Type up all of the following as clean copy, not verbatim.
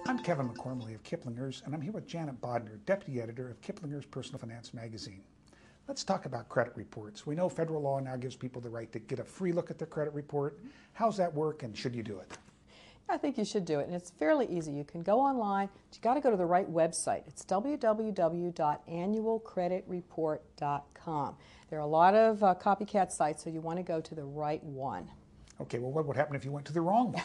I'm Kevin McCormley of Kiplinger's, and I'm here with Janet Bodner, Deputy Editor of Kiplinger's Personal Finance Magazine. Let's talk about credit reports. We know federal law now gives people the right to get a free look at their credit report. How's that work, and should you do it? I think you should do it, and it's fairly easy. You can go online, but you got to go to the right website. It's www.annualcreditreport.com. There are a lot of copycat sites, so you want to go to the right one. Okay, well, what would happen if you went to the wrong one?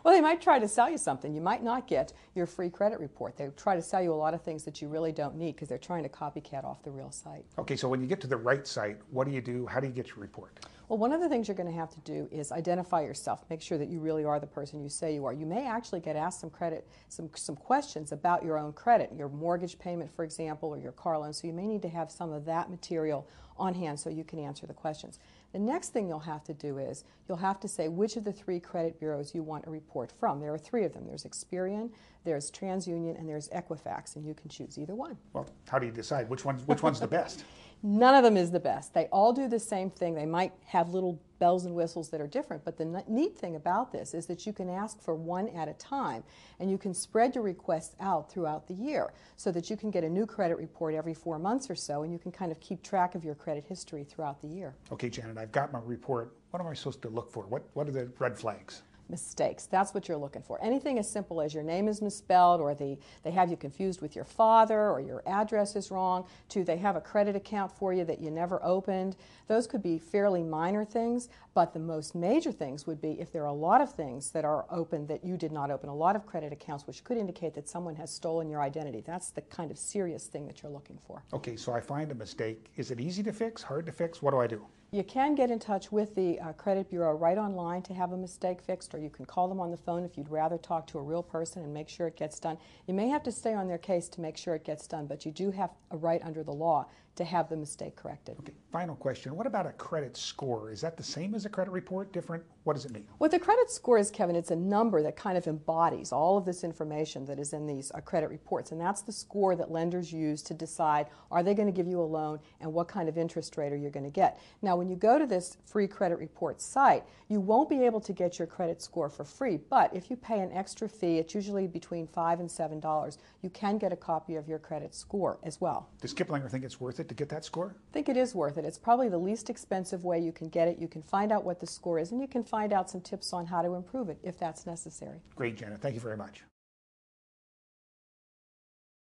Well, they might try to sell you something. You might not get your free credit report. They try to sell you a lot of things that you really don't need because they're trying to copycat off the real site. Okay, so when you get to the right site, what do you do? How do you get your report? Well, one of the things you're going to have to do is identify yourself. Make sure that you really are the person you say you are. You may actually get asked some questions about your own credit, your mortgage payment, for example, or your car loan. So you may need to have some of that material on hand so you can answer the questions. The next thing you'll have to do is you'll have to say which of the 3 credit bureaus you want a report from. There are 3 of them. There's Experian, there's TransUnion, and there's Equifax, and you can choose either one. Well, how do you decide which one's the best? None of them is the best. They all do the same thing. They might have little bells and whistles that are different, but the neat thing about this is that you can ask for one at a time, and you can spread your requests out throughout the year so that you can get a new credit report every 4 months or so, and you can kind of keep track of your credit history throughout the year. Okay, Janet, I've got my report. What am I supposed to look for? What are the red flags? Mistakes. That's what you're looking for. Anything as simple as your name is misspelled, or they have you confused with your father, or your address is wrong, to they have a credit account for you that you never opened. Those could be fairly minor things, but the most major things would be if there are a lot of things that are open that you did not open, a lot of credit accounts, which could indicate that someone has stolen your identity. That's the kind of serious thing that you're looking for. Okay, so I find a mistake. Is it easy to fix, hard to fix? What do I do? You can get in touch with the credit bureau right online to have a mistake fixed, or you can call them on the phone if you'd rather talk to a real person and make sure it gets done. You may have to stay on their case to make sure it gets done, but you do have a right under the law to have the mistake corrected. Okay, final question. What about a credit score? Is that the same as a credit report? Different? What does it mean? What the credit score is, Kevin, it's a number that kind of embodies all of this information that is in these credit reports, and that's the score that lenders use to decide are they going to give you a loan and what kind of interest rate are you going to get. Now, when you go to this free credit report site, you won't be able to get your credit score for free, but if you pay an extra fee, it's usually between $5 and $7, you can get a copy of your credit score as well. Does Kiplinger think it's worth it to get that score? I think it is worth it. It's probably the least expensive way you can get it. You can find out what the score is, and you can find out some tips on how to improve it if that's necessary. Great, Janet. Thank you very much.